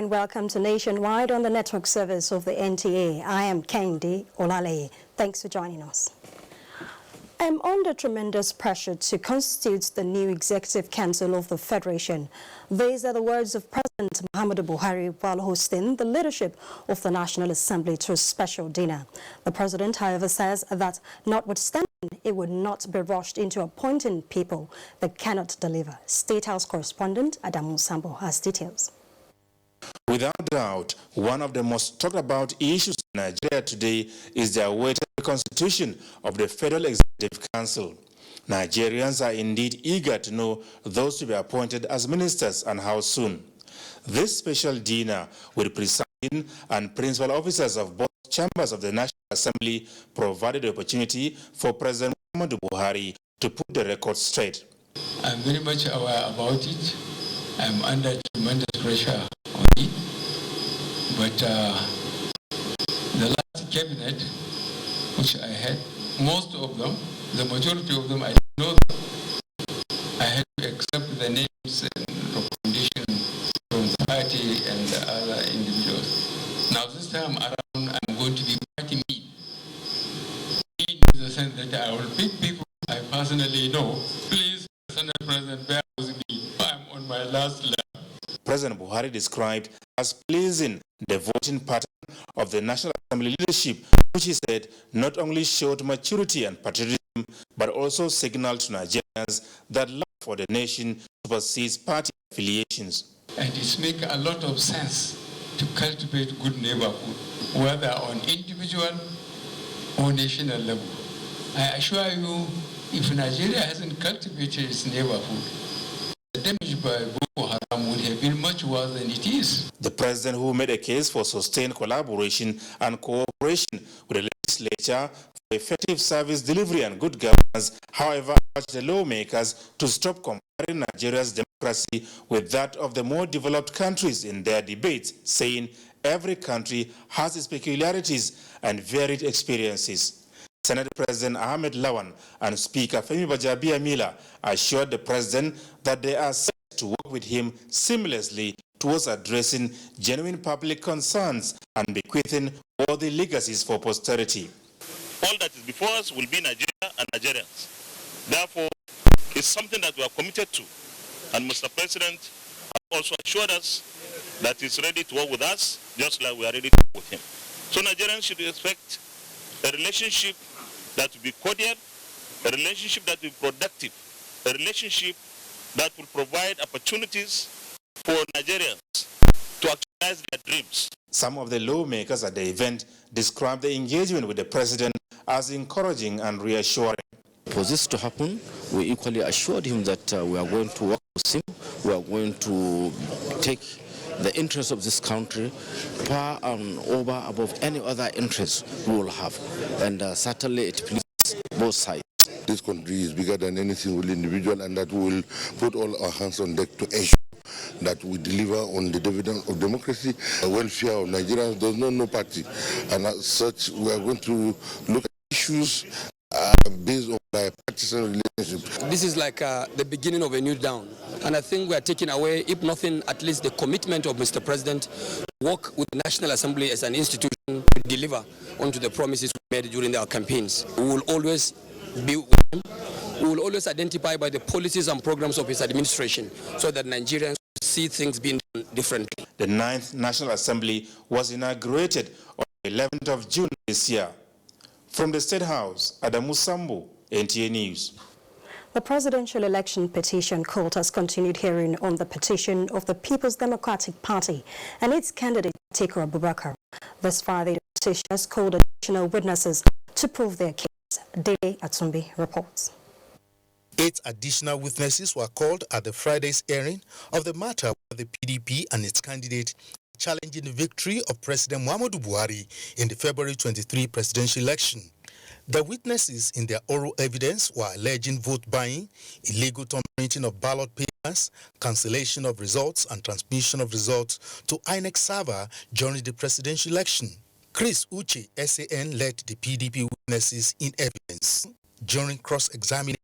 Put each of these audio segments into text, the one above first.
and welcome to Nationwide on the network service of the NTA. I am Kendi Olale. Thanks for joining us. I'm under tremendous pressure to constitute the new Executive Council of the Federation. These are the words of President Muhammadu Buhari while hosting the leadership of the National Assembly to a special dinner. The President, however, says that notwithstanding, it would not be rushed into appointing people that cannot deliver. State House correspondent Adamu Sambo has details. Without doubt, one of the most talked about issues in Nigeria today is the awaited constitution of the Federal Executive Council. Nigerians are indeed eager to know those to be appointed as ministers and how soon. This special dinner with presiding and principal officers of both chambers of the National Assembly provided the opportunity for President Muhammadu Buhari to put the record straight. I'm very much aware about it. I'm under tremendous pressure on it. But the last cabinet, which I had, most of them, the majority of them, I didn't know them. I had to accept the names and recommendations from the party and the other individuals. Now this time around, I'm going to be quite mean. Mean in the sense that I will pick people I personally know. Please, Senate President, bear with me. I'm on my last lap. President Buhari described as pleasing the voting pattern of the National Assembly leadership, which he said not only showed maturity and patriotism, but also signaled to Nigerians that love for the nation supersedes party affiliations. And it makes a lot of sense to cultivate good neighborhood, whether on individual or national level. I assure you, if Nigeria hasn't cultivated its neighborhood, the damage by Boko Haram would have been much worse than it is. The president, who made a case for sustained collaboration and cooperation with the legislature for effective service delivery and good governance, however, urged the lawmakers to stop comparing Nigeria's democracy with that of the more developed countries in their debates, saying every country has its peculiarities and varied experiences. Senate President Ahmed Lawan and Speaker Femi Bajabiamila assured the president that they are set to work with him seamlessly towards addressing genuine public concerns and bequeathing worthy legacies for posterity. All that is before us will be Nigeria and Nigerians. Therefore, it's something that we are committed to. And Mr. President has also assured us that he's ready to work with us, just like we are ready to work with him. So Nigerians should expect a relationship that will be cordial, a relationship that will be productive, a relationship that will provide opportunities for Nigerians to actualize their dreams. Some of the lawmakers at the event described the engagement with the president as encouraging and reassuring. For this to happen, we equally assured him that we are going to work with him, we are going to take the interests of this country far and over above any other interest we will have. And certainly it pleases both sides. This country is bigger than anything will individual, and that we will put all our hands on deck to ensure that we deliver on the dividend of democracy. The welfare of Nigerians does not know party, and as such we are going to look at issues based on our partisan relationship. This is like the beginning of a new dawn, and I think we are taking away, if nothing, at least the commitment of Mr. President to work with the National Assembly as an institution to deliver onto the promises we made during our campaigns. We will always be with him. We will always identify by the policies and programs of his administration so that Nigerians see things being done differently. The 9th National Assembly was inaugurated on the 11th of June this year. From the State House, Adamu Sambo, NTA News. The presidential election petition court has continued hearing on the petition of the People's Democratic Party and its candidate, Atiku Abubakar. This Friday, the petitioners called additional witnesses to prove their case. Dele Atumbi reports. 8 additional witnesses were called at the Friday's hearing of the matter where the PDP and its candidate challenging the victory of President Muhammadu Buhari in the February 23 presidential election. The witnesses in their oral evidence were alleging vote buying, illegal tampering of ballot papers, cancellation of results and transmission of results to INEC server during the presidential election. Chris Uche, SAN, led the PDP witnesses in evidence. During cross-examination,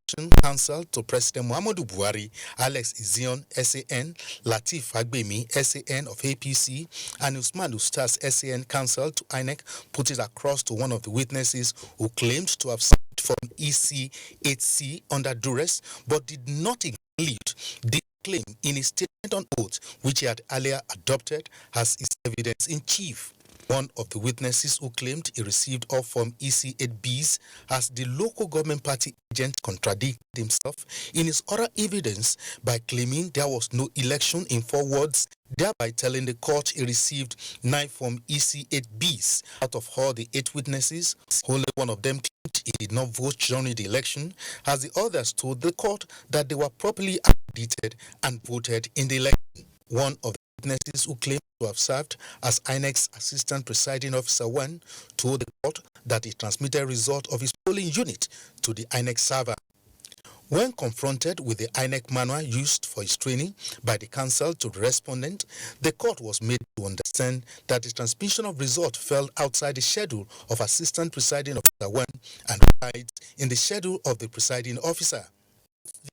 counsel to President Muhammadu Buhari, Alex Izion, SAN, Lateef Fagbemi, SAN of APC, and Usman Ustaz, SAN counsel to INEC, put it across to one of the witnesses who claimed to have signed from EC8C under duress, but did not include this claim in his statement on oath, which he had earlier adopted as his evidence in chief. One of the witnesses who claimed he received off from EC8Bs as the local government party agent contradicted himself in his oral evidence by claiming there was no election in 4 wards, thereby telling the court he received 9 from EC8Bs. Out of all the 8 witnesses, only one of them claimed he did not vote during the election, as the others told the court that they were properly accredited and voted in the election. One of the witnesses who claimed to have served as INEC's assistant presiding officer 1 told the court that he transmitted result of his polling unit to the INEC server. When confronted with the INEC manual used for his training by the counsel to the respondent, the court was made to understand that the transmission of result fell outside the schedule of assistant presiding officer 1 and resides in the schedule of the presiding officer.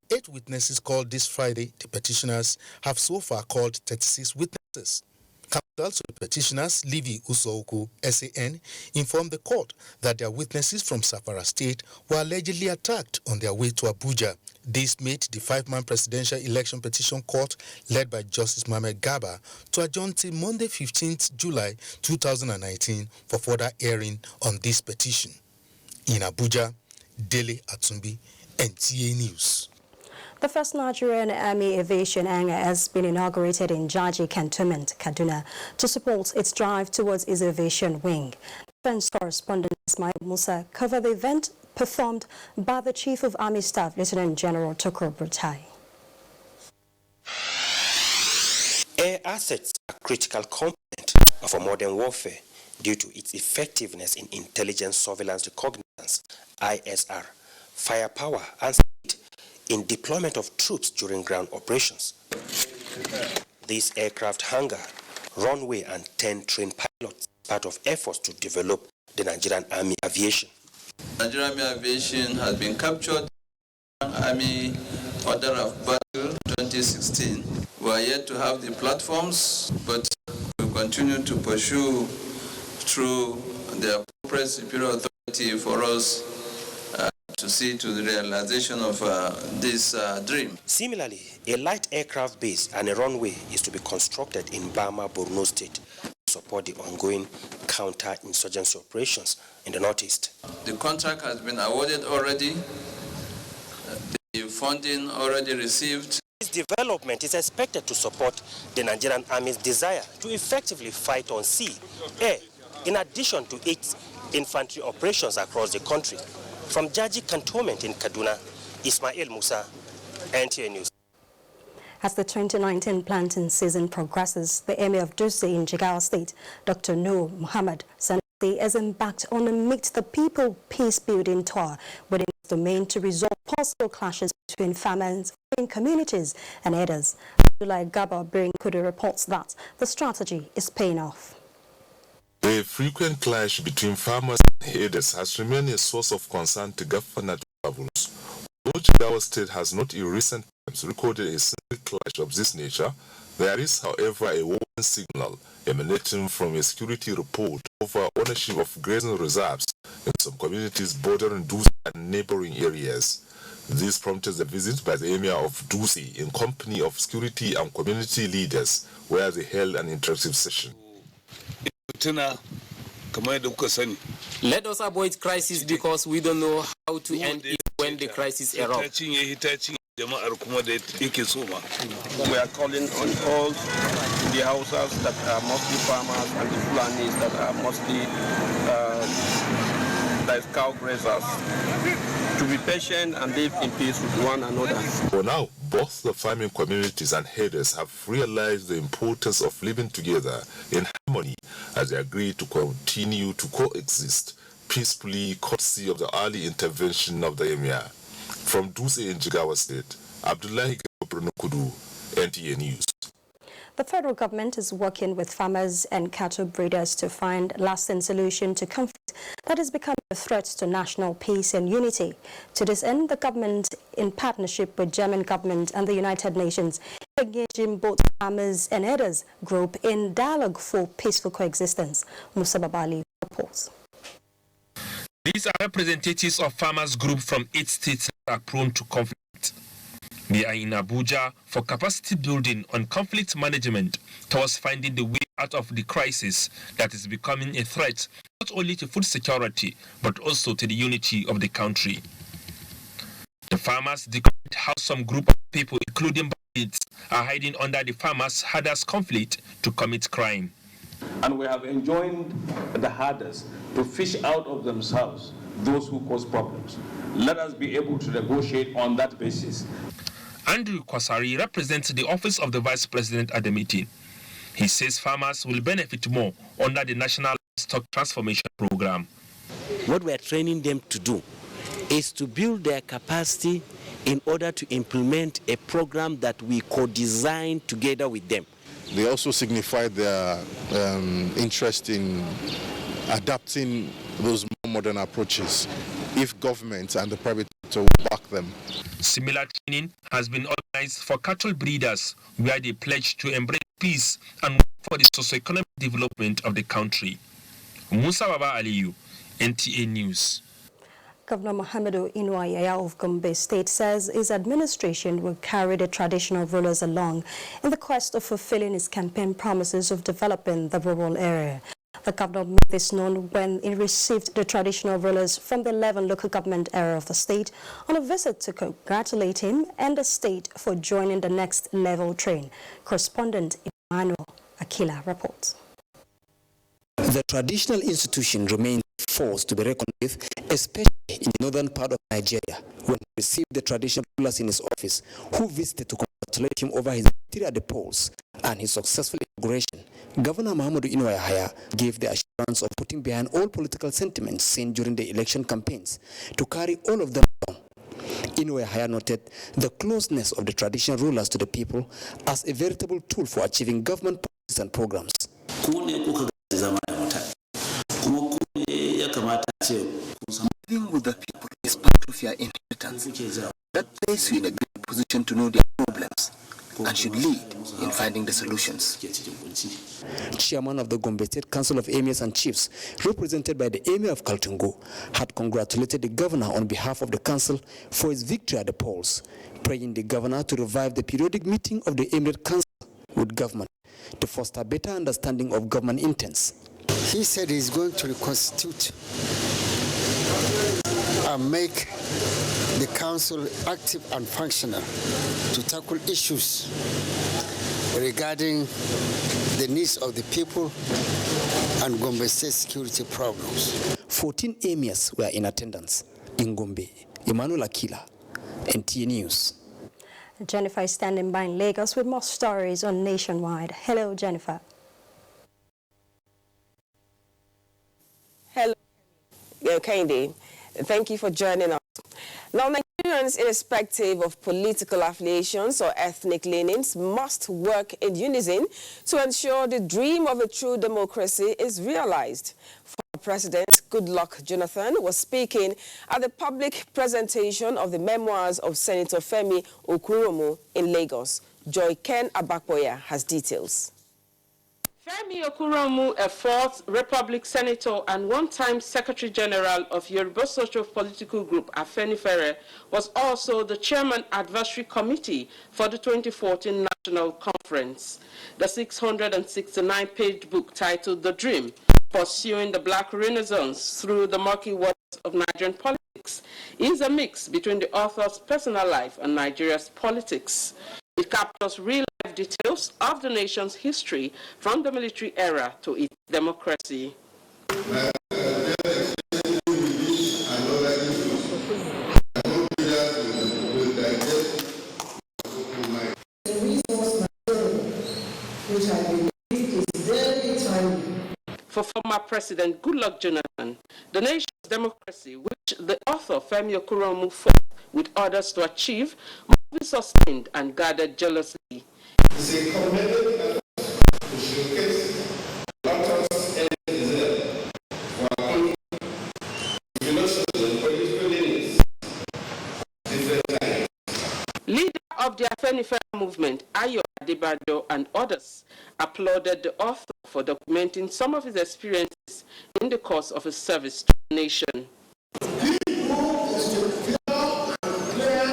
The 8 witnesses called this Friday, the petitioners have so far called 36 witnesses. Counsel to the petitioners, Livy Usouku, SAN, informed the court that their witnesses from Safara State were allegedly attacked on their way to Abuja. This made the 5-man presidential election petition court, led by Justice Mohammed Garba, to adjourn till Monday, 15th July 2019 for further hearing on this petition. In Abuja, Dele Atumbi, NTA News. The first Nigerian Army aviation hangar has been inaugurated in Jaji Cantonment, Kaduna, to support its drive towards its aviation wing. Defense correspondent Ismail Musa covered the event performed by the Chief of Army Staff, Lieutenant General Tukur Buratai. Air assets are a critical component of a modern warfare due to its effectiveness in intelligence surveillance reconnaissance, ISR, firepower, and speed in deployment of troops during ground operations. This aircraft hangar, runway, and 10 trained pilots part of efforts to develop the Nigerian Army aviation. Nigerian Army aviation has been captured. Army Order of Battle 2016. We are yet to have the platforms, but we continue to pursue through the appropriate superior authority for us to see to the realization of this dream. Similarly, a light aircraft base and a runway is to be constructed in Bama, Borno State to support the ongoing counter-insurgency operations in the northeast. The contract has been awarded already. The funding already received. This development is expected to support the Nigerian Army's desire to effectively fight on sea, air, in addition to its infantry operations across the country. From Jaji Cantonment in Kaduna, Ismail Musa, NTA News. As the 2019 planting season progresses, the Emir of Dutse in Jigawa State, Dr. Noor Muhammad Sanusi, has embarked on a Meet the People peace-building tour within its domain to resolve possible clashes between farmers, communities, and herders. Abdullah Gaba Kudu reports that the strategy is paying off. The frequent clash between farmers and herders has remained a source of concern to government levels. Though Jigawa State has not in recent times recorded a single clash of this nature, there is, however, a warning signal emanating from a security report over ownership of grazing reserves in some communities bordering Dutse and neighboring areas. This prompted the visit by the Emir of Dutse in company of security and community leaders, where they held an interactive session. Let us avoid crisis because we don't know how to end it when the crisis erupts. We are calling on all the houses that are mostly farmers and the Fulanis that are mostly like cow grazers to be patient and live in peace with one another. For now, both the farming communities and herders have realized the importance of living together in harmony as they agree to continue to coexist peacefully, courtesy of the early intervention of the Emir. From Dutse in Jigawa State, Abdullahi Kudu, NTA News. The federal government is working with farmers and cattle breeders to find lasting solution to conflict that is becoming a threat to national peace and unity. To this end, the government, in partnership with German government and the United Nations, engaging both farmers and herders group in dialogue for peaceful coexistence. Musa Babali reports. These are representatives of farmers group from 8 states that are prone to conflict. They are in Abuja for capacity building on conflict management towards finding the way out of the crisis that is becoming a threat not only to food security but also to the unity of the country. The farmers declared how some group of people, including bandits, are hiding under the farmers-herders conflict to commit crime. And we have enjoined the herders to fish out of themselves those who cause problems. Let us be able to negotiate on that basis. Andrew Kwasari represents the office of the Vice President at the meeting. He says farmers will benefit more under the National Stock Transformation Program. What we are training them to do is to build their capacity in order to implement a program that we co-design together with them. They also signified their interest in adapting those more modern approaches if government and the private sector will back them. Similar training has been organized for cattle breeders, where they pledge to embrace peace and work for the socio-economic development of the country. Musa Baba Aliyu, NTA News. Governor Muhammadu Inuwa of Gombe State says his administration will carry the traditional rulers along in the quest of fulfilling his campaign promises of developing the rural area. The governor made this known when he received the traditional rulers from the 11 local government area of the state on a visit to congratulate him and the state for joining the next level train. Correspondent Emmanuel Akila reports. The traditional institution remains a force to be reckoned with, especially in the northern part of Nigeria, when he received the traditional rulers in his office, who visited to congratulate him over his victory at the polls and his successful inauguration. Governor Muhammadu Inuwa gave the assurance of putting behind all political sentiments seen during the election campaigns to carry all of them along. Inuwa noted the closeness of the traditional rulers to the people as a veritable tool for achieving government policies and programs. Living with the people is part of your inheritance. That places you in a good position to know their problems and should lead in finding the solutions. Chairman of the Gombe State Council of Emirs and Chiefs, represented by the Emir of Kaltungo, had congratulated the governor on behalf of the council for his victory at the polls, praying the governor to revive the periodic meeting of the Emirate Council with government to foster better understanding of government intents. He said he's going to reconstitute and make the council active and functional to tackle issues regarding the needs of the people and Gombe State security problems. 14 emirs were in attendance in Gombe. Emmanuel Akila, NTA News. Jennifer is standing by in Lagos with more stories on Nationwide. Hello, Jennifer. Hello, Kehinde. Thank you for joining us. Now, Nigerians, irrespective of political affiliations or ethnic leanings, must work in unison to ensure the dream of a true democracy is realized. Former President Goodluck Jonathan was speaking at the public presentation of the memoirs of Senator Femi Okuromu in Lagos. Joy Ken Abakboya has details. Femi Okuromu, a fourth Republic Senator and one-time Secretary General of Yoruba Social Political Group Afenifere, was also the Chairman Advisory Committee for the 2014 National Conference. The 669-page book titled The Dream, Pursuing the Black Renaissance Through the Murky Waters of Nigerian Politics, is a mix between the author's personal life and Nigeria's politics. It captures real-life details of the nation's history from the military era to its democracy. For former President Goodluck Jonathan, the nation's democracy, which the author Femi Okuromu fought with others to achieve, must be sustained and guarded jealously. It's a commendable effort to showcase doctors and desire for our country, the Afenifere movement, Ayo Adebayo and others, applauded the author for documenting some of his experiences in the course of his service to the nation. He wrote a clear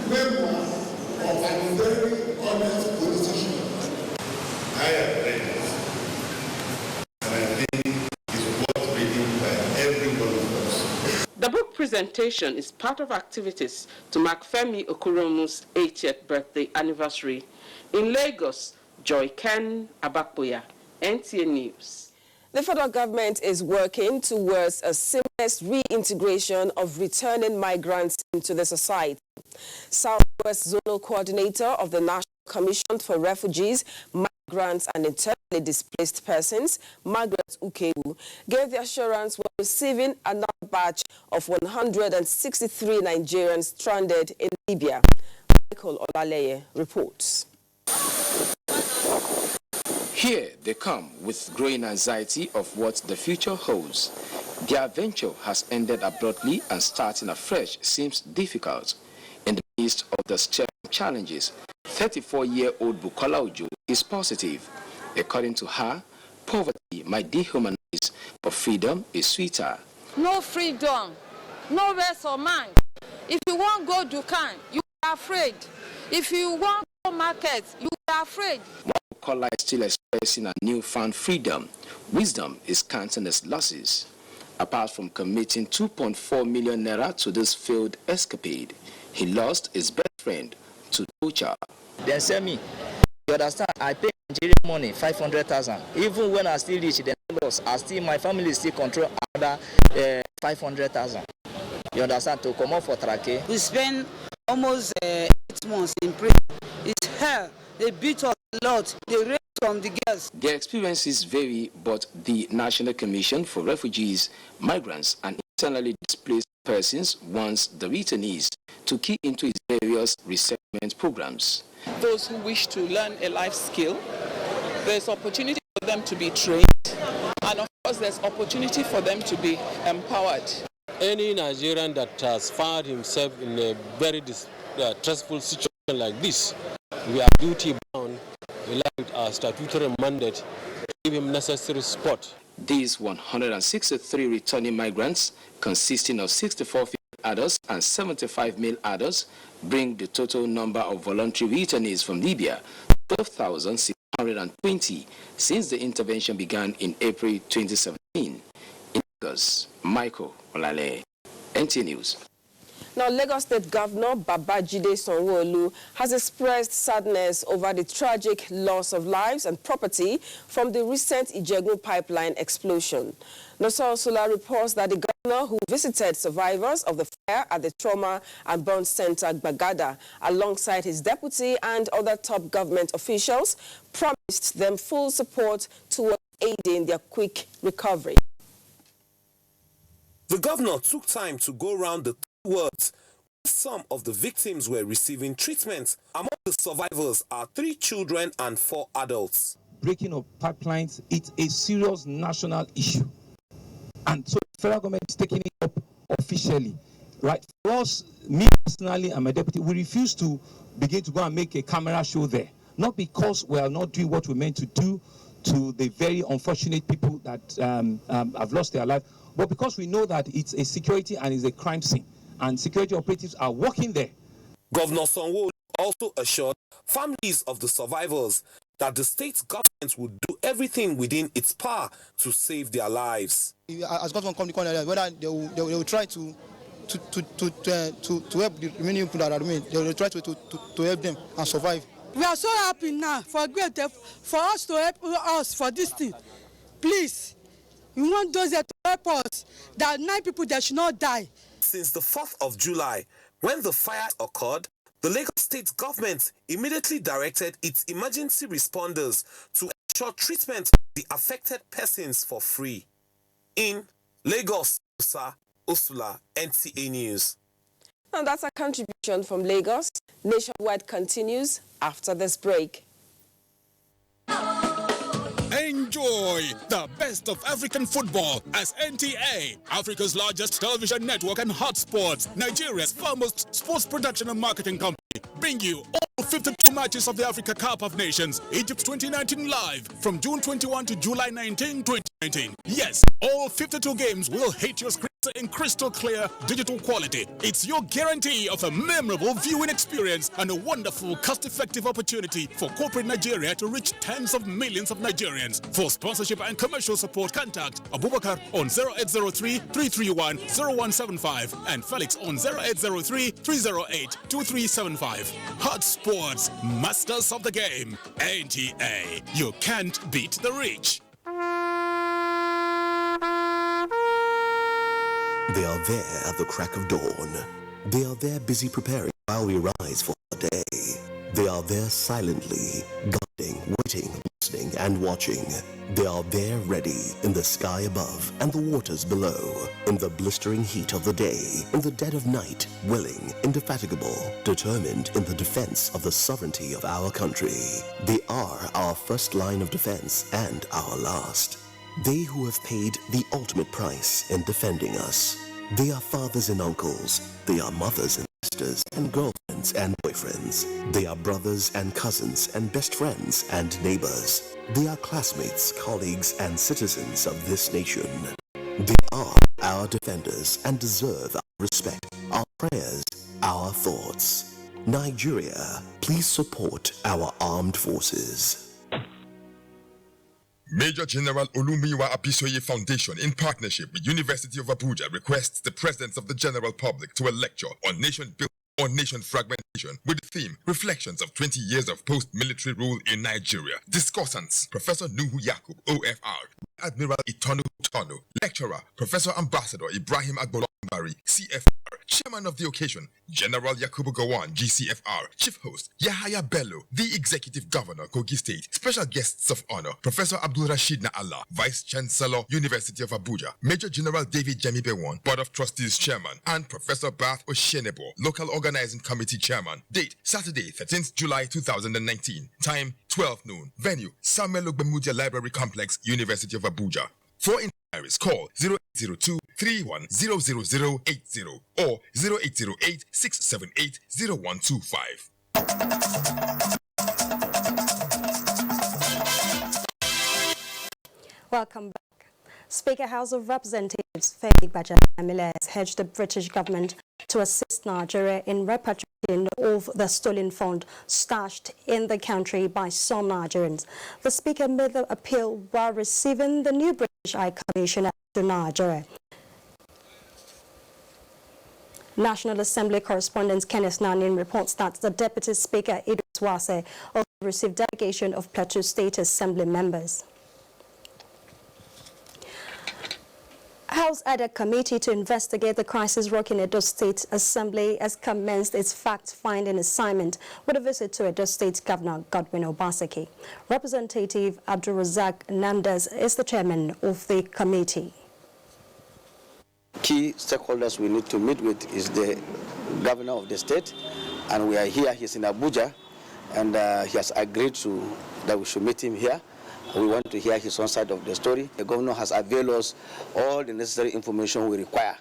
memoir of a very honest politician. I have read it, and I think it's worth reading by everyone of us. The book presentation is part of activities to mark Femi Okuromu's 80th birthday anniversary. In Lagos, Joy Ken Abakboya, NTA News. The federal government is working towards a seamless reintegration of returning migrants into the society. Southwest Zonal Coordinator of the National Commission for Refugees, Migrants and Internally Displaced Persons, Margaret Ukewu, gave the assurance while receiving another batch of 163 Nigerians stranded in Libya. Michael Olaleye reports. Here they come with growing anxiety of what the future holds. Their venture has ended abruptly and starting afresh seems difficult. In the midst of the challenges, 34-year-old Bukola Ojo is positive. According to her, poverty might dehumanize, but freedom is sweeter. No freedom, no rest of mind. If you want to go Dukan, you are afraid. If you want to go market, you are afraid. Bukola is still expressing a newfound freedom. Wisdom is counting his losses. Apart from committing 2.4 million naira to this failed escapade, he lost his best friend to torture. They send me. You understand? I pay Nigerian money, 500,000. Even when I still reach the numbers, my family still control another 500,000. You understand? To come out for tracking. We spend almost 8 months in prison. It's hell. They beat us a lot. They rape from the girls. Their experiences vary, but the National Commission for Refugees, Migrants and Internally Displaced Persons wants the returnees to key into its various resettlement programs. Those who wish to learn a life skill, there's opportunity for them to be trained, and of course there's opportunity for them to be empowered. Any Nigerian that has found himself in a very stressful situation like this, we are duty bound, like our statutory mandate, to give him necessary support. These 163 returning migrants, consisting of 64 female adults and 75 male adults, bring the total number of voluntary returnees from Libya to 12,620 since the intervention began in April 2017. In Lagos, Michael Olale, NTA News. Now, Lagos State Governor Babajide Sanwo-Olu has expressed sadness over the tragic loss of lives and property from the recent Ijegun pipeline explosion. Nosal Sula reports that the governor, who visited survivors of the fire at the Trauma and Burn Center Gbagada alongside his deputy and other top government officials, promised them full support towards aiding their quick recovery. The governor took time to go around the wards. Some of the victims were receiving treatment. Among the survivors are 3 children and 4 adults. Breaking of pipelines, it's a serious national issue. And so the federal government is taking it up officially. Right? For us, me personally and my deputy, we refuse to begin to go and make a camera show there. Not because we are not doing what we're meant to do to the very unfortunate people that have lost their life, but because we know that it's a security and it's a crime scene. And security operatives are working there. Governor Sanwo also assured families of the survivors that the state government would do everything within its power to save their lives. As government come to corner, whether they will try to help the remaining people that are remaining, they will try to help them and survive. We are so happy now for us to help us for this thing. Please, we want those that to help us. There are 9 people that should not die. Since the 4th of July, when the fire occurred, the Lagos State government immediately directed its emergency responders to ensure treatment of the affected persons for free. In Lagos, Usula, NTA News. And that's a contribution from Lagos. Nationwide continues after this break. Enjoy the best of African football as NTA, Africa's largest television network and hotspot, Nigeria's foremost sports production and marketing company, bring you all 52 matches of the Africa Cup of Nations, Egypt 2019 live from June 21 to July 19, 2019. Yes, all 52 games will hit your screen in crystal clear digital quality. It's your guarantee of a memorable viewing experience and a wonderful cost-effective opportunity for corporate Nigeria to reach tens of millions of Nigerians. For sponsorship and commercial support, contact Abubakar on 0803-331-0175 and Felix on 0803-308-2375. Hot Sports, masters of the game. NTA, you can't beat the rich. They are there at the crack of dawn. They are there busy preparing while we rise for the day. They are there silently, guarding, waiting, listening, and watching. They are there ready in the sky above and the waters below, in the blistering heat of the day, in the dead of night, willing, indefatigable, determined in the defense of the sovereignty of our country. They are our first line of defense and our last. They who have paid the ultimate price in defending us. They are fathers and uncles. They are mothers and sisters and girlfriends and boyfriends. They are brothers and cousins and best friends and neighbors. They are classmates, colleagues, and citizens of this nation. They are our defenders and deserve our respect, our prayers, our thoughts. Nigeria, please support our armed forces. Major General Olumiwa Abisoye Foundation, in partnership with University of Abuja, requests the presence of the general public to a lecture on nation building or nation fragmentation with the theme Reflections of 20 Years of Post-Military Rule in Nigeria. Discussants, Professor Nuhu Yakub, OFR, Admiral Itonu Tono, Lecturer, Professor Ambassador Ibrahim Agbolambari, CFR, Chairman of the occasion, General Yakubu Gowon, GCFR, Chief Host, Yahaya Bello, the Executive Governor, Kogi State, Special Guests of Honor, Professor Abdul Rashid Na'Allah, Vice Chancellor, University of Abuja, Major General David Jamibewan, Board of Trustees Chairman, and Professor Bath Oshenebo, Local Organizing Committee Chairman. Date, Saturday, 13th July 2019. Time, 12 noon. Venue, Samuel Ogbemudia Library Complex, University of Abuja. For inquiries, call 0802-31-00080 or 0808-678-0125. Welcome back. Speaker House of Representatives Femi Gbajamile has urged the British government to assist Nigeria in repatriating of the stolen fund stashed in the country by some Nigerians. The Speaker made the appeal while receiving the new British High Commissioner to Nigeria. National Assembly correspondent Kenneth Nanin reports that the Deputy Speaker Idris Wase also received delegation of Plateau State Assembly members. House Ad Committee to investigate the crisis rocking Edo State Assembly has commenced its fact-finding assignment with a visit to Edo State Governor Godwin Obaseki. Representative Abdulrazak Namdas is the chairman of the committee. Key stakeholders we need to meet with is the governor of the state, and we are here. He's in Abuja, and he has agreed that we should meet him here. We want to hear his own side of the story. The governor has availed us all the necessary information we require,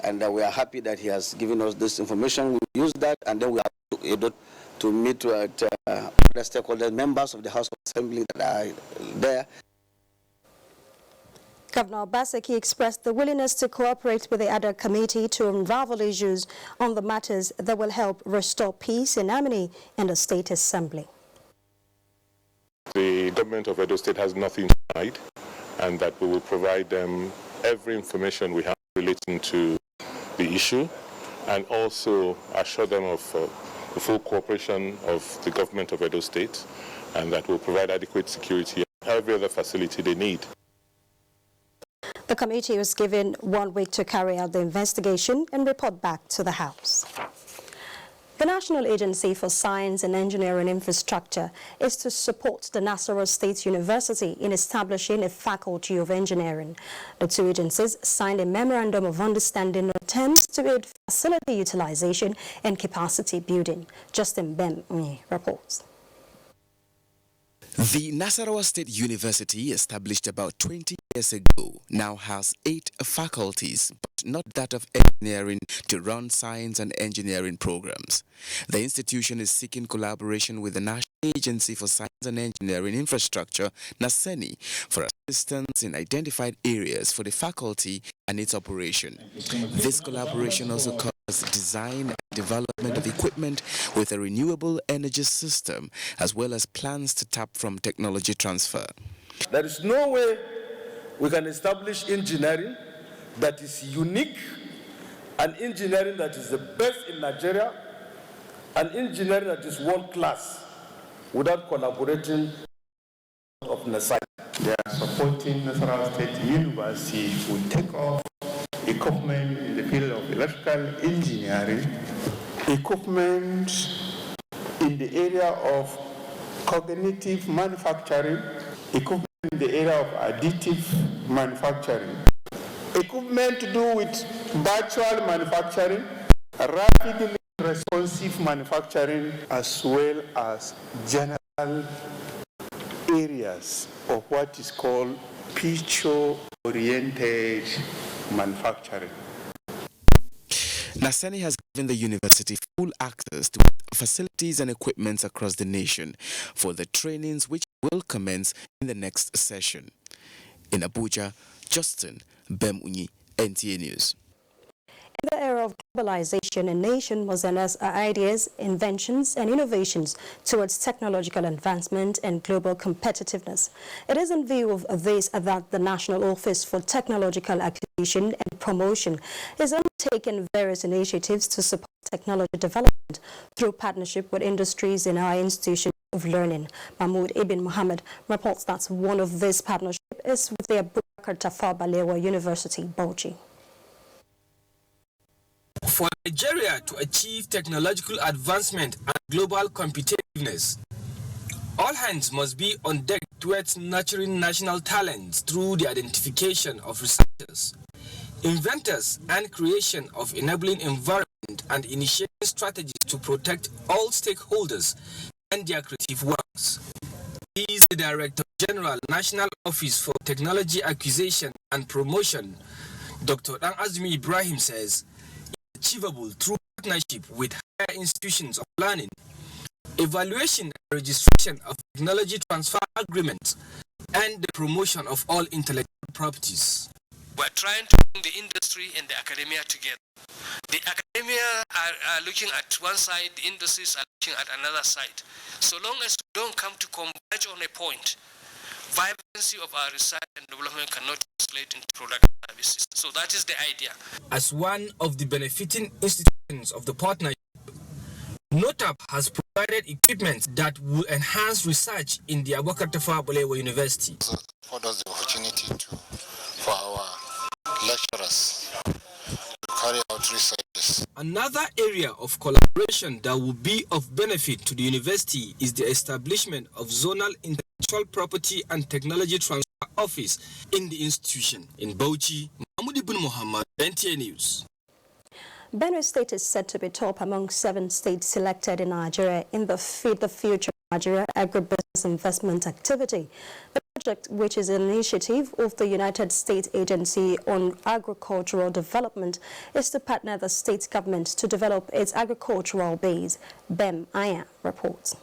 and we are happy that he has given us this information. We use that, and then we are able to meet with other stakeholders, members of the House of Assembly that are there. Governor Obaseki expressed the willingness to cooperate with the Ad Committee to unravel issues on the matters that will help restore peace and harmony in the State Assembly. The government of Edo State has nothing to hide, and that we will provide them every information we have relating to the issue, and also assure them of the full cooperation of the government of Edo State, and that will provide adequate security and every other facility they need. The committee was given 1 week to carry out the investigation and report back to the House. The National Agency for Science and Engineering Infrastructure is to support the Nasarawa State University in establishing a faculty of engineering. The two agencies signed a memorandum of understanding on terms to aid facility utilization and capacity building. Justin Bem reports. The Nasarawa State University, established about 20 years ago, now has 8 faculties, but not that of engineering, to run science and engineering programs. The institution is seeking collaboration with the National Agency for Science and Engineering Infrastructure, NASENI, for assistance in identified areas for the faculty and its operation. This collaboration also covers design and development of equipment with a renewable energy system, as well as plans to tap from technology transfer. There is no way we can establish engineering that is unique, an engineering that is the best in Nigeria, an engineering that is world-class, without collaborating of NASENI. They are supporting Nasarawa State University to take off equipment in the field of electrical engineering, equipment in the area of cognitive manufacturing, equipment in the area of additive manufacturing, equipment to do with virtual manufacturing, rapidly responsive manufacturing, as well as general areas of what is called future-oriented manufacturing. NASENI has given the university full access to facilities and equipment across the nation for the trainings which will commence in the next session. In Abuja, Justin Bemunyi, NTA News. In the era of globalization, a nation must harness ideas, inventions, and innovations towards technological advancement and global competitiveness. It is in view of this that the National Office for Technological Acquisition and Promotion is undertaking various initiatives to support technology development through partnership with industries in our institutions of learning. Mahmoud Ibn Muhammad reports that one of these partnerships is with the Abuja Tafawa Balewa University, Bauchi. For Nigeria to achieve technological advancement and global competitiveness, all hands must be on deck towards nurturing national talents through the identification of researchers, inventors, and creation of enabling environment and initiating strategies to protect all stakeholders and their creative works. He is the Director General, National Office for Technology Acquisition and Promotion. Dr. Dan Azmi Ibrahim says achievable through partnership with higher institutions of learning, evaluation and registration of technology transfer agreements, and the promotion of all intellectual properties. We're trying to bring the industry and the academia together. The academia are looking at one side, the industries are looking at another side. So long as we don't come to converge on a point, vibrancy of our research and development cannot translate into product services. So that is the idea. As one of the benefiting institutions of the partnership, NOTAP has provided equipment that will enhance research in the Abuja Tafawa Balewa University. So afford us the opportunity for our lecturers to carry out researches. Another area of collaboration that will be of benefit to the university is the establishment of zonal intellectual property and technology transfer office in the institution. In Bauchi, Mahmoud Ibn Muhammad, NTA News. Benue State is said to be top among 7 states selected in Nigeria in the Feed the Future Nigeria Agribusiness Investment Activity. The project, which is an initiative of the United States Agency on Agricultural Development, is to partner the state government to develop its agricultural base. Bem Aya reports.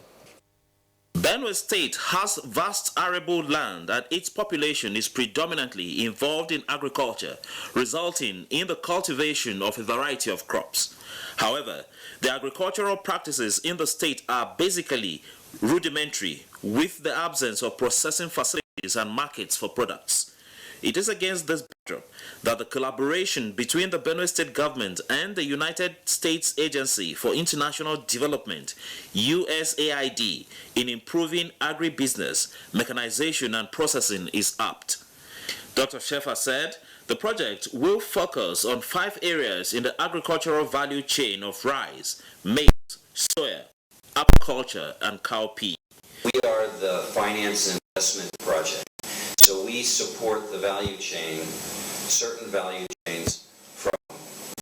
Benue State has vast arable land and its population is predominantly involved in agriculture, resulting in the cultivation of a variety of crops. However, the agricultural practices in the state are basically rudimentary, with the absence of processing facilities and markets for products. It is against this backdrop that the collaboration between the Benue State government and the United States Agency for International Development, USAID, in improving agribusiness, mechanization and processing is apt. Dr. Sheffer said the project will focus on 5 areas in the agricultural value chain of rice, maize, soya, aquaculture and cowpea. We are the finance and investment project. So we support the value chain, certain value chains,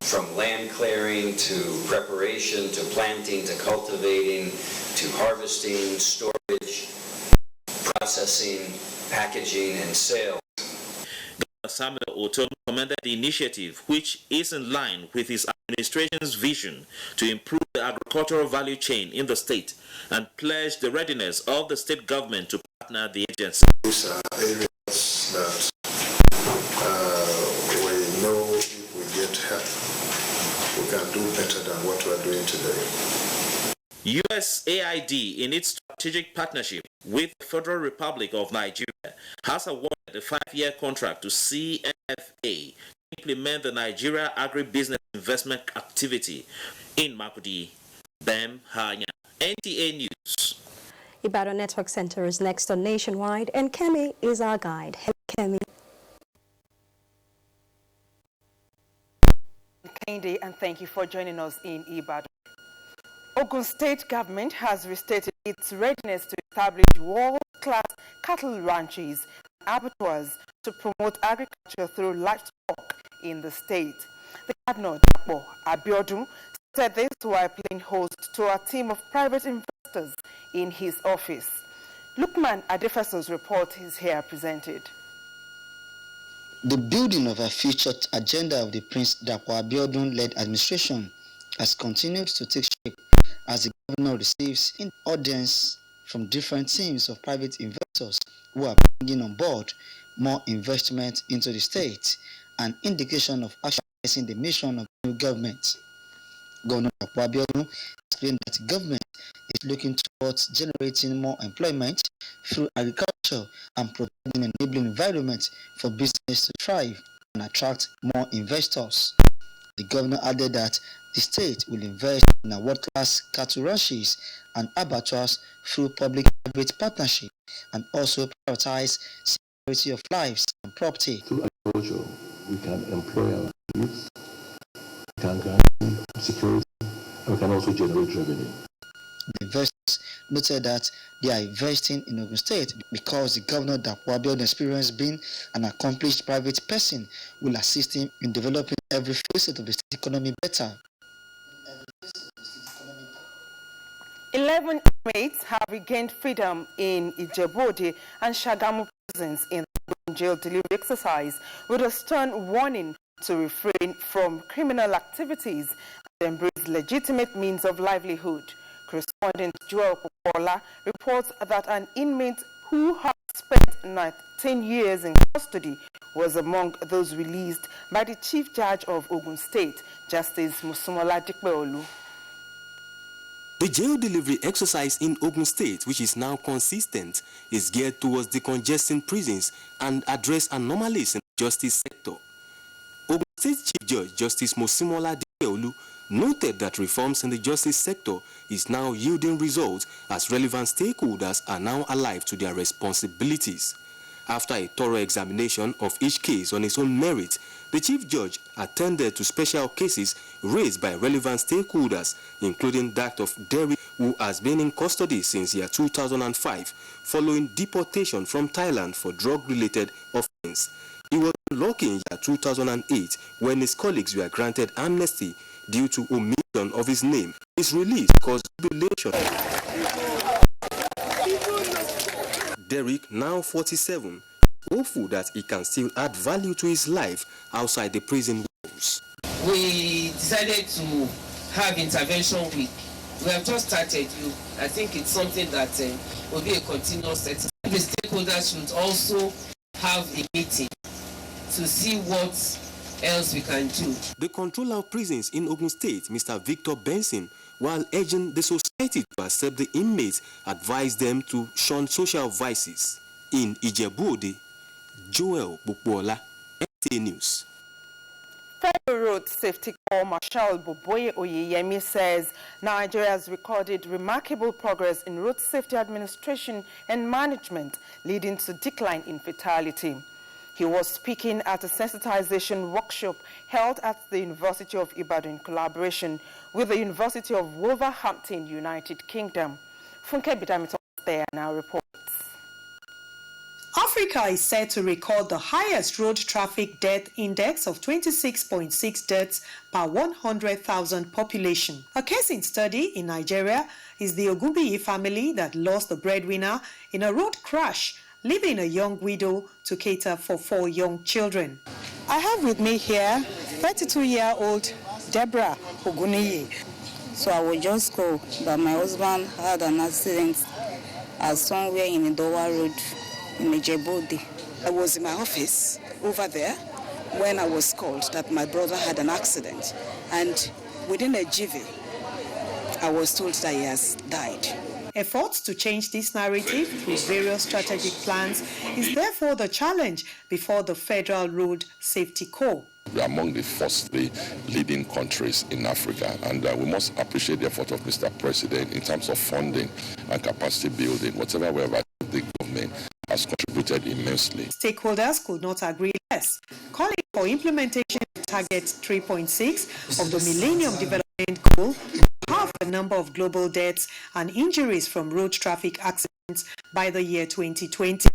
from land clearing to preparation to planting to cultivating to harvesting, storage, processing, packaging, and sales. Samuel Otom commended the initiative, which is in line with his administration's vision to improve the agricultural value chain in the state, and pledged the readiness of the state government to partner the agency. These are areas that we know if we get help, we can do better than what we are doing today. USAID, in its strategic partnership with the Federal Republic of Nigeria, has awarded a 5-year contract to CNFA to implement the Nigeria Agribusiness investment activity in Makudi, Bem, Hanya. NTA News. Ibadan Network Center is next on Nationwide, and Kemi is our guide. Hello, Kemi. Kende, and thank you for joining us in Ibadan. Ogun State government has restated its readiness to establish world-class cattle ranches and abattoirs to promote agriculture through livestock in the state. The governor, Abiodun, said this while playing host to a team of private investors in his office. Lukman Adefeso's report is here presented. The building of a future agenda of the Prince Dapo Abiodun-led administration has continued to take shape as the governor receives in audience from different teams of private investors who are bringing on board more investment into the state, an indication of actualizing the mission of the new government. Governor Dapo Abiodun explained that the government is looking towards generating more employment through agriculture and providing an enabling environment for business to thrive and attract more investors. The governor added that the state will invest in a world-class cattle ranches and abattoirs through public-private partnership and also prioritize security of lives and property. Through agriculture, we can employ our youth, we can guarantee security, and we can also generate revenue. The investors noted that they are investing in Ogun State because the governor Dapo Abiodun experience being an accomplished private person will assist him in developing every facet of the state economy better. 11 inmates have regained freedom in Ijebu-Ode and Shagamu prisons in the jail delivery exercise, with a stern warning to refrain from criminal activities and embrace legitimate means of livelihood. Correspondent Joel Popola reports that an inmate who had spent 19 years in custody was among those released by the Chief Judge of Ogun State, Justice Musumola Dikpeolu. The jail delivery exercise in Ogun State, which is now consistent, is geared towards decongesting prisons and address anomalies in the justice sector. Ogun State Chief Judge Justice Musumola Dikpeolu noted that reforms in the justice sector is now yielding results as relevant stakeholders are now alive to their responsibilities. After a thorough examination of each case on its own merit, the Chief Judge attended to special cases raised by relevant stakeholders, including that of Derrick, who has been in custody since year 2005 following deportation from Thailand for drug-related offense. He was unlucky in year 2008 when his colleagues were granted amnesty due to omission of his name. His release caused jubilation. Derrick, now 47, hopeful that he can still add value to his life outside the prison walls. We decided to have intervention week. We have just started. I think it's something that will be a continuous setting. The stakeholders should also have a meeting to see what else we can do. The controller of prisons in Ogun State, Mr. Victor Benson, while urging the society to accept the inmates, advised them to shun social vices. In Ijebu-Ode, Joel Bukwola, NTA News. Federal Road Safety Corps Marshal Boboye Oyeyemi says Nigeria has recorded remarkable progress in road safety administration and management, leading to decline in fatality. He was speaking at a sensitization workshop held at the University of Ibadan in collaboration with the University of Wolverhampton, United Kingdom. Funke Bidamito there now reports. Africa is set to record the highest road traffic death index of 26.6 deaths per 100,000 population. A case in study in Nigeria is the Ogunbiyi family that lost the breadwinner in a road crash leaving a young widow to cater for 4 young children. I have with me here 32-year-old Deborah Oguniyi. So I will just go, but my husband had an accident somewhere in Idowa Road in Ijebode. I was in my office over there when I was called that my brother had an accident, and within a jiffy, I was told that he has died. Efforts to change this narrative through various strategic plans is therefore the challenge before the Federal Road Safety Corps. We are among the first 3 leading countries in Africa, and we must appreciate the effort of Mr. President in terms of funding and capacity building. Whatever we have achieved, the government has contributed immensely. Stakeholders could not agree less, calling for implementation of Target 3.6 of the Millennium Development Goal to halve the number of global deaths and injuries from road traffic accidents by the year 2020.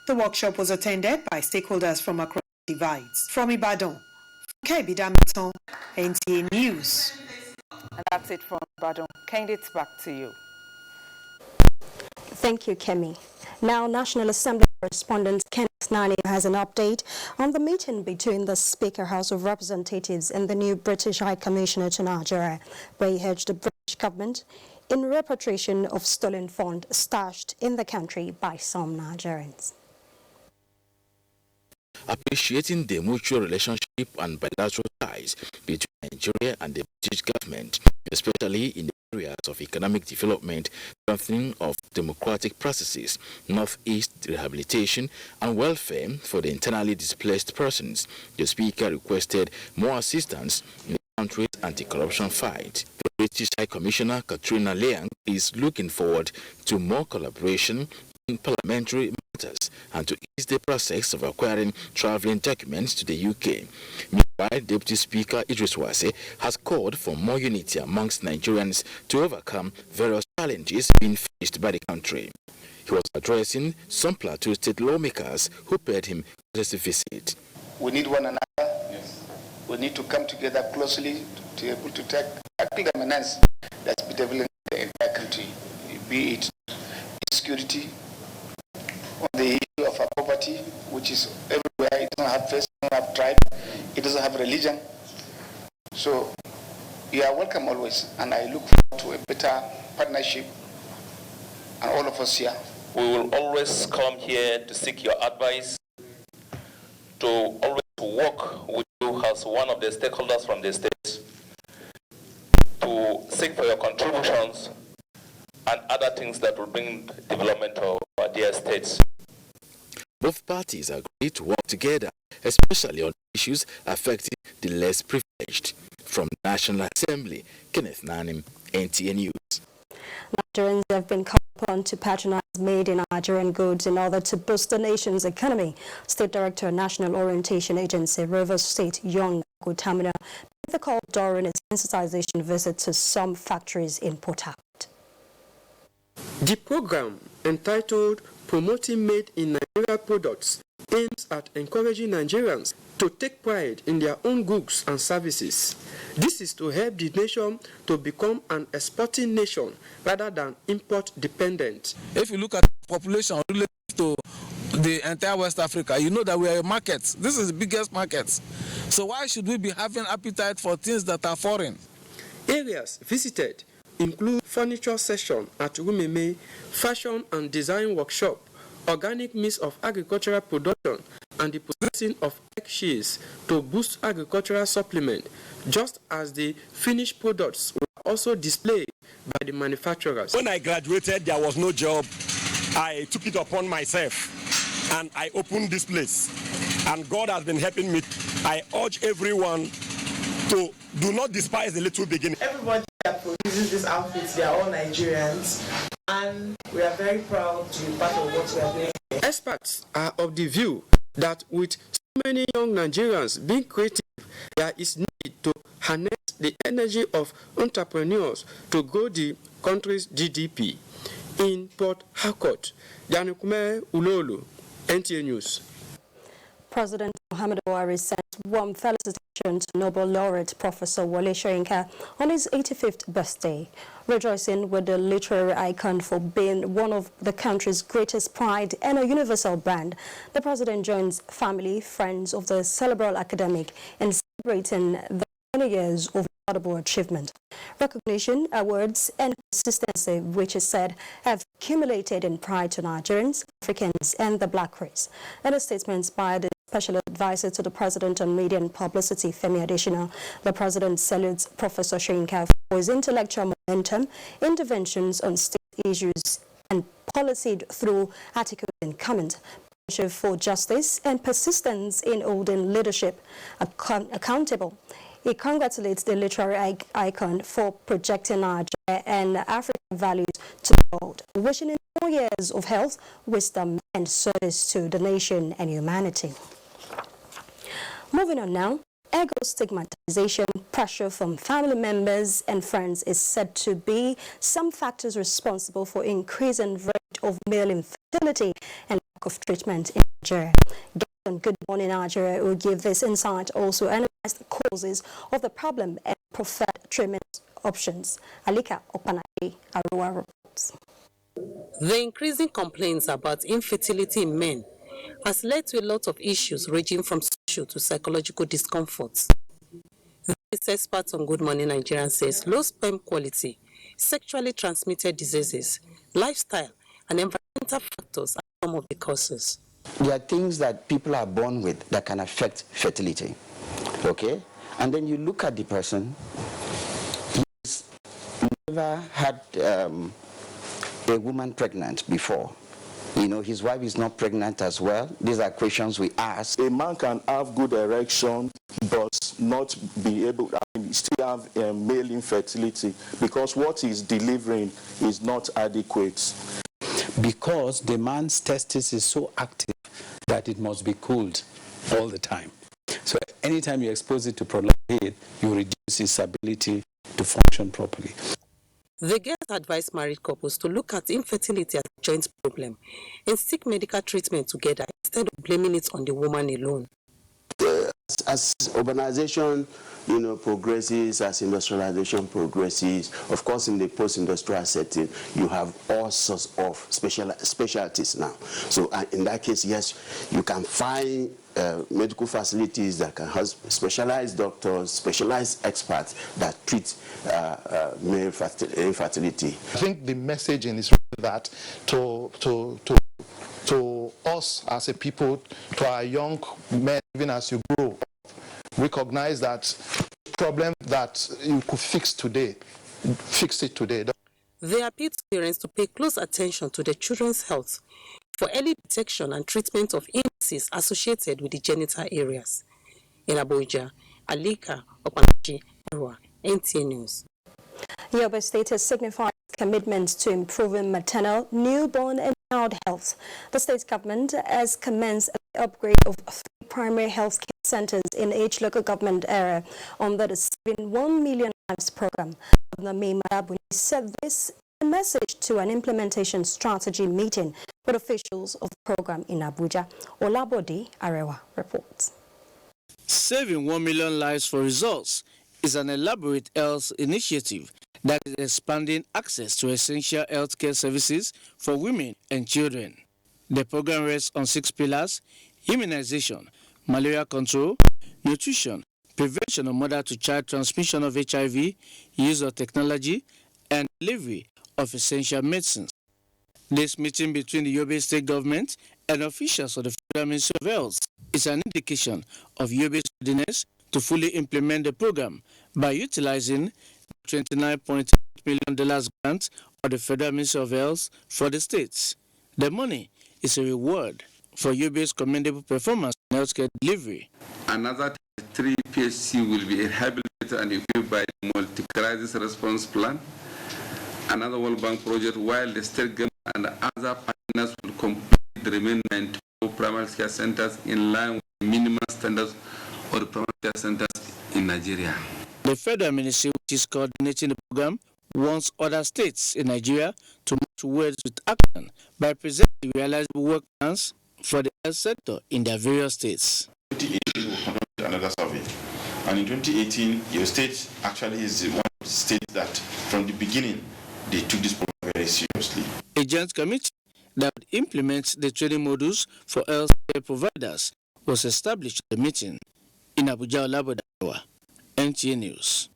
The workshop was attended by stakeholders from across divides. From Ibadan, Kebidamiton, NTA News. And that's it from Ibadan. Kende, it's back to you. Thank you, Kemi. Now, National Assembly correspondent Kenneth Nani has an update on the meeting between the Speaker, House of Representatives, and the new British High Commissioner to Nigeria, where he urged the British government in repatriation of stolen funds stashed in the country by some Nigerians. Appreciating the mutual relationship and bilateral ties between Nigeria and the British government, especially in the areas of economic development, strengthening of democratic processes, northeast rehabilitation, and welfare for the internally displaced persons, the Speaker requested more assistance in the country's anti-corruption fight. The British High Commissioner Katrina Leang is looking forward to more collaboration in parliamentary matters and to ease the process of acquiring travelling documents to the UK. Meanwhile, Deputy Speaker Idris Wase has called for more unity amongst Nigerians to overcome various challenges being faced by the country. He was addressing some Plateau State lawmakers who paid him a visit. We need one another. Yes. We need to come together closely to be able to tackle the menace that's been developing in the entire country, be it insecurity, on the issue of our poverty, which is everywhere. It doesn't have face, it doesn't have tribe, it doesn't have religion. So you are welcome always, and I look forward to a better partnership, and all of us here. We will always come here to seek your advice, to always work with you as one of the stakeholders from the state, to seek for your contributions and other things that will bring development to our dear states. Both parties agreed to work together, especially on issues affecting the less privileged. From the National Assembly, Kenneth Nanim, NTA News. Nigerians have been called upon to patronize made in Nigerian goods in order to boost the nation's economy. State Director, National Orientation Agency, Rivers State Young Gutamina, made the call during his sensitization visit to some factories in Port Harcourt. The program, entitled Promoting Made in Nigeria Products, aims at encouraging Nigerians to take pride in their own goods and services. This is to help the nation to become an exporting nation rather than import dependent. If you look at the population related to the entire West Africa, you know that we are a market. This is the biggest market. So why should we be having appetite for things that are foreign? Areas visited include furniture session at Rumeme, fashion and design workshop, organic means of agricultural production, and the processing of egg shells to boost agricultural supplement, just as the finished products were also displayed by the manufacturers. When I graduated, there was no job. I took it upon myself and I opened this place. And God has been helping me. I urge everyone to do not despise the little beginning. Everybody that produces these outfits, they are all Nigerians, and we are very proud to be part of what we are doing. Experts are of the view that with so many young Nigerians being creative, there is need to harness the energy of entrepreneurs to grow the country's GDP. In Port Harcourt, Yanukume Ulolu, NTA News. President Muhammadu Buhari sent warm felicitations to Nobel laureate Professor Wole Soyinka on his 85th birthday. Rejoicing with the literary icon for being one of the country's greatest pride and a universal brand, the president joins family, friends of the cerebral academic in celebrating the 20 years of laudable achievement. Recognition, awards, and consistency, which is said have accumulated in pride to Nigerians, Africans, and the black race. In a statement by the Special Advisor to the President on Media and Publicity, Femi Adesina, the President salutes Professor Soyinka for his intellectual momentum, interventions on state issues, and policy through articles and comments, passion for justice, and persistence in holding leadership accountable. He congratulates the literary icon for projecting Nigeria and African values to the world, wishing him 4 years of health, wisdom, and service to the nation and humanity. Moving on now, ego stigmatization, pressure from family members and friends is said to be some factors responsible for increasing rate of male infertility and lack of treatment in Nigeria. On Good Morning Nigeria will give this insight, also analyze the causes of the problem and preferred treatment options. Alika Opanayi, Arua reports. The increasing complaints about infertility in men has led to a lot of issues ranging from social to psychological discomforts. This expert on Good Morning Nigeria says low sperm quality, sexually transmitted diseases, lifestyle, and environmental factors are some of the causes. There are things that people are born with that can affect fertility, okay? And then you look at the person, he's never had a woman pregnant before. You know, his wife is not pregnant as well. These are questions we ask. A man can have good erection, but not be able, still have male infertility because what he's delivering is not adequate. Because the man's testis is so active that it must be cooled all the time. So anytime you expose it to prolonged heat, you reduce its ability to function properly. The guest advised married couples to look at infertility as a joint problem and seek medical treatment together instead of blaming it on the woman alone. As urbanization, progresses, as industrialization progresses, of course, in the post-industrial setting, you have all sorts of specialties now. So in that case, yes, you can find medical facilities that can have specialized doctors, specialized experts that treat male infertility. I think the messaging is that to us as a people, to our young men, even as you grow up, recognize that problem that you could fix today, fix it today. They appeal to parents to pay close attention to their children's health for early detection and treatment of illnesses associated with the genital areas. In Abuja, Alika Opanayi, NTA News. Yobe State has signified commitment to improving maternal, newborn and child health. The state government has commenced the upgrade of 3 primary health care centers in each local government area under the Saving 1 Million Lives program. Governor Maternal said this in a message to an implementation strategy meeting with officials of the program in Abuja. Olabode Arewa reports. Saving 1 million lives for results is an elaborate health initiative that is expanding access to essential healthcare services for women and children. The program rests on 6 pillars: immunization, malaria control, nutrition, prevention of mother-to-child transmission of HIV, use of technology, and delivery of essential medicines. This meeting between the Yobe State government and officials of the Federal Ministry of Health is an indication of Yobe's readiness to fully implement the program by utilizing the $29.8 million grant of the Federal Ministry of Health for the states. The money is a reward for Yobe's commendable performance in healthcare delivery. Another 3 PHC will be rehabilitated and equipped by the multi-crisis response plan. Another World Bank project, while the state government and other partners will complete the remaining 94 primary care centers in line with the minimum standards of the primary care centers in Nigeria. The Federal Ministry, which is coordinating the program, wants other states in Nigeria to move towards with action by presenting realizable work plans for the health sector in their various states. 2018 we conducted another survey, and in 2018 your state actually is one of the states that from the beginning they took this problem very seriously. A joint committee that would implement the training modules for health care providers was established at the meeting in Abuja, Labodawa. NTA News.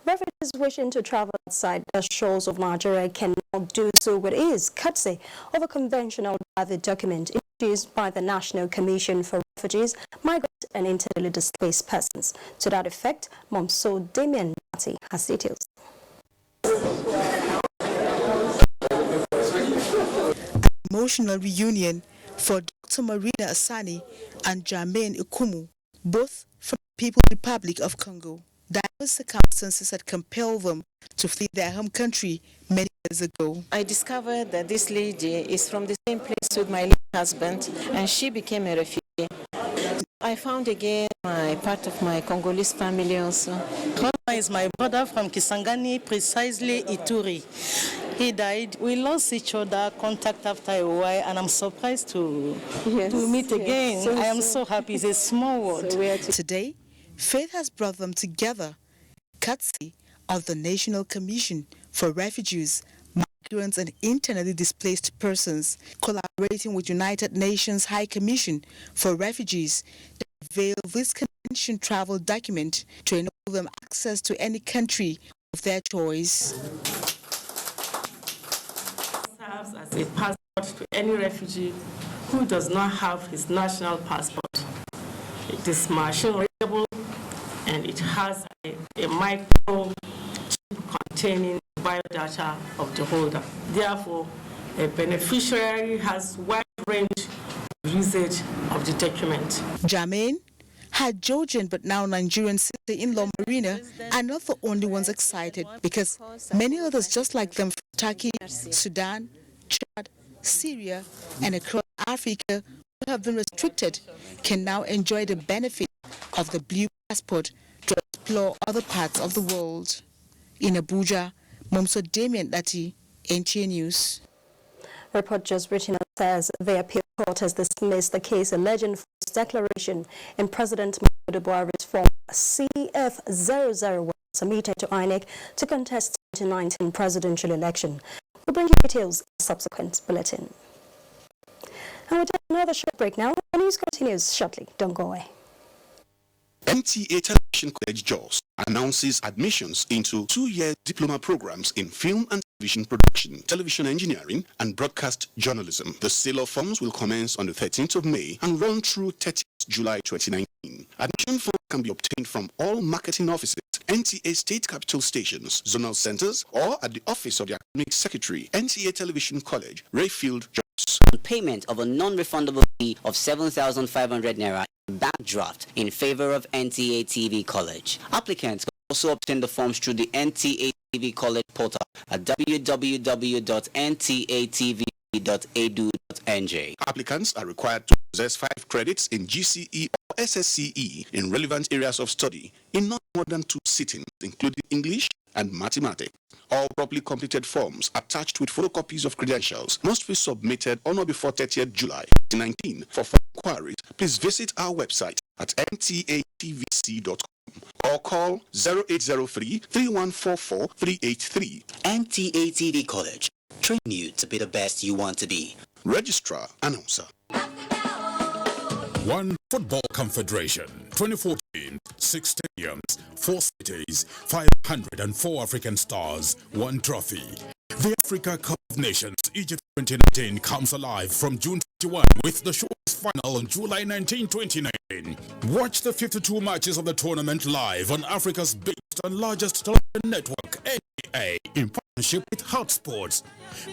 Refugees wishing to travel outside the shores of Nigeria cannot do so with ease, courtesy of a conventional private document introduced by the National Commission for Refugees, Migrants and Internally Displaced Persons. To that effect, Momso Damien Mati has details. Emotional reunion for Dr. Marina Asani and Jermaine Ikumu, both from the People's Republic of Congo. Diverse circumstances had compelled them to flee their home country many years ago. I discovered that this lady is from the same place with my late husband, and she became a refugee. I found again part of my Congolese family also. Koma is my brother from Kisangani, precisely Ituri. He died. We lost each other, contact after a while, and I'm surprised to meet again. So I am so happy. It's a small world. Today, faith has brought them together, courtesy of the National Commission for Refugees, Migrants and Internally Displaced Persons, collaborating with United Nations High Commission for Refugees, to unveil this convention travel document to enable them access to any country of their choice. Serves as a passport to any refugee who does not have his national passport. It is machine readable and it has a micro chip containing biodata of the holder. Therefore, a beneficiary has wide range of usage of the document. Jermaine, her Georgian but now Nigerian sister-in-law Marina are not the only ones excited, because many others just like them from Turkey, Sudan, Chad, Syria and across Africa who have been restricted can now enjoy the benefit of the blue passport to explore other parts of the world. In Abuja, Momso Damien Dati, NTA News. Report just written says the appeal court has dismissed the case alleging false declaration in President Buhari's form CF001 submitted to INEC to contest the 2019 presidential election. We'll bring you details in a subsequent bulletin. And we'll take another short break now. The news continues shortly. Don't go away. NTA Television College JOS announces admissions into 2-year diploma programs in film and television production, television engineering, and broadcast journalism. The sale of forms will commence on the 13th of May and run through 30th July 2019. Admission forms can be obtained from all marketing offices, NTA state capital stations, zonal centers, or at the office of the academic secretary, NTA Television College, Rayfield, JOS. Payment of a non-refundable fee of 7,500 naira bank draft in favor of NTA TV College. Applicants can also obtain the forms through the NTA TV College portal at www.ntatv.edu.nj. Applicants are required to possess 5 credits in GCE or SSCE in relevant areas of study in not more than 2 sittings, including English and mathematics. All properly completed forms attached with photocopies of credentials must be submitted on or before 30th July 2019. For further inquiries, please visit our website at ntatvc.com or call 0803 3144 383. NTA TV College, train you to be the best you want to be. Registrar Announcer. One Football Confederation, 2014, 6 stadiums, 4 cities, 504 African stars, 1 trophy. The Africa Cup of Nations Egypt 2019 comes alive from June 21 with the show's final on July 19, 2019. Watch the 52 matches of the tournament live on Africa's biggest and largest television network, NTA, in partnership with Hot Sports.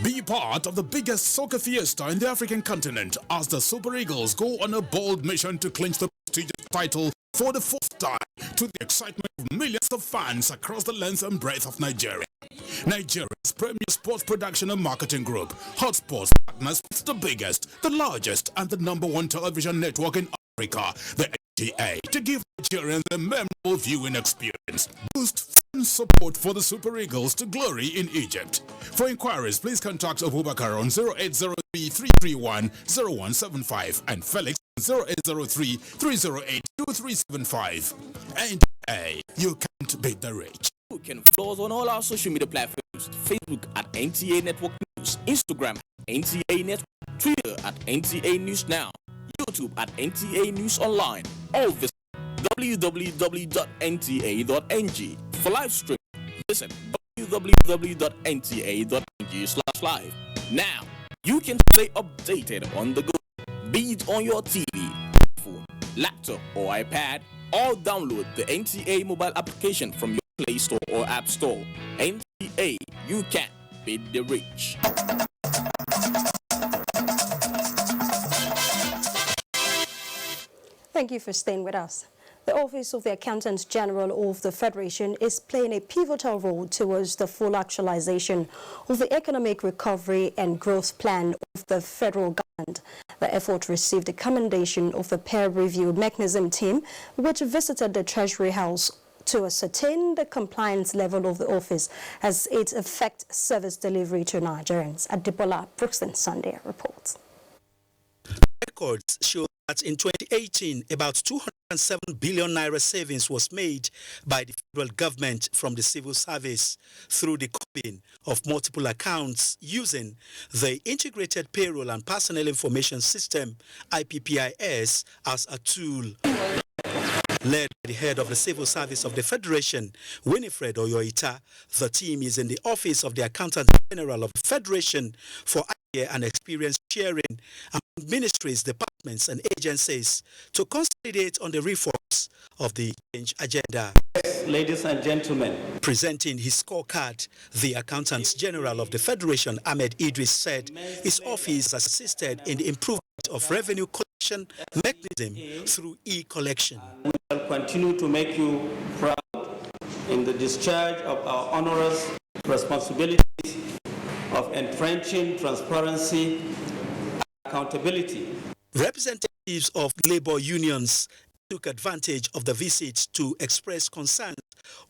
Be part of the biggest soccer fiesta in the African continent as the Super Eagles go on a bold mission to clinch the prestigious title for the 4th time, to the excitement of millions of fans across the length and breadth of Nigeria. Nigeria's premier sports production and marketing group, Hot Sports, partners with the biggest, the largest, and the #1 television network in Africa. The NTA to give Nigerians a memorable viewing experience. Boost fan support for the Super Eagles to glory in Egypt. For inquiries, please contact Abubakar on 0803-331-0175 and Felix on 0803-308-2375. NTA, you can't beat the rich. You can follow us on all our social media platforms: Facebook at NTA Network News, Instagram at NTA Network, Twitter at NTA News Now, YouTube at NTA News Online, or visit www.nta.ng. For live stream, visit www.nta.ng/live. Now, you can stay updated on the go, be it on your TV, phone, laptop, or iPad, or download the NTA mobile application from your Play Store or App Store. NTA, you can beat the rich. Thank you for staying with us. The Office of the Accountant General of the Federation is playing a pivotal role towards the full actualization of the economic recovery and growth plan of the federal government. The effort received the commendation of the peer review mechanism team, which visited the Treasury House to ascertain the compliance level of the office as it affects service delivery to Nigerians. Adebola Brookston Sunday reports. Records show that in 2018, about 207 billion naira savings was made by the federal government from the civil service through the copying of multiple accounts using the Integrated Payroll and Personnel Information System, IPPIS, as a tool. Led by the head of the Civil Service of the Federation, Winifred Oyoita, the team is in the Office of the Accountant General of the Federation for idea and experience sharing among ministries, departments, and agencies to consolidate on the reforms of the change agenda. Ladies and gentlemen, presenting his scorecard, the Accountant General of the Federation, Ahmed Idris, said his office assisted in the improvement of revenue collection mechanism through e-collection. We will continue to make you proud in the discharge of our onerous responsibilities of entrenching transparency and accountability. Representatives of labor unions took advantage of the visit to express concerns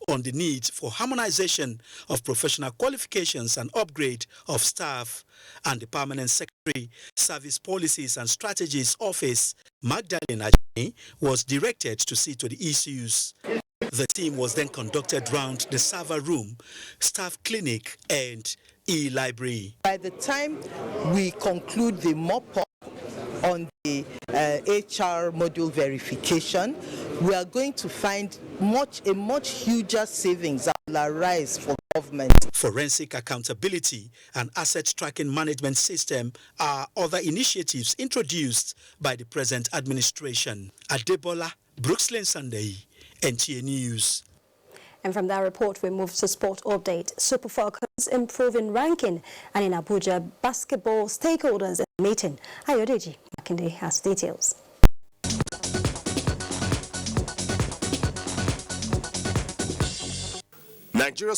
on the need for harmonization of professional qualifications and upgrade of staff. And the Permanent Secretary, Service Policies and Strategies Office, Magdalene Ajani, was directed to see to the issues. The team was then conducted round the server room, staff clinic, and e-library. By the time we conclude the mop-up on the HR module verification, we are going to find a much huger savings that will arise for government. Forensic accountability and asset tracking management system are other initiatives introduced by the present administration. Adebola Brooksland Sunday, NTA News. And from that report, we move to sport update. Super Falcons improve in ranking, and in Abuja, basketball stakeholders in the meeting. Ayodeji Makinde has details. Nigeria's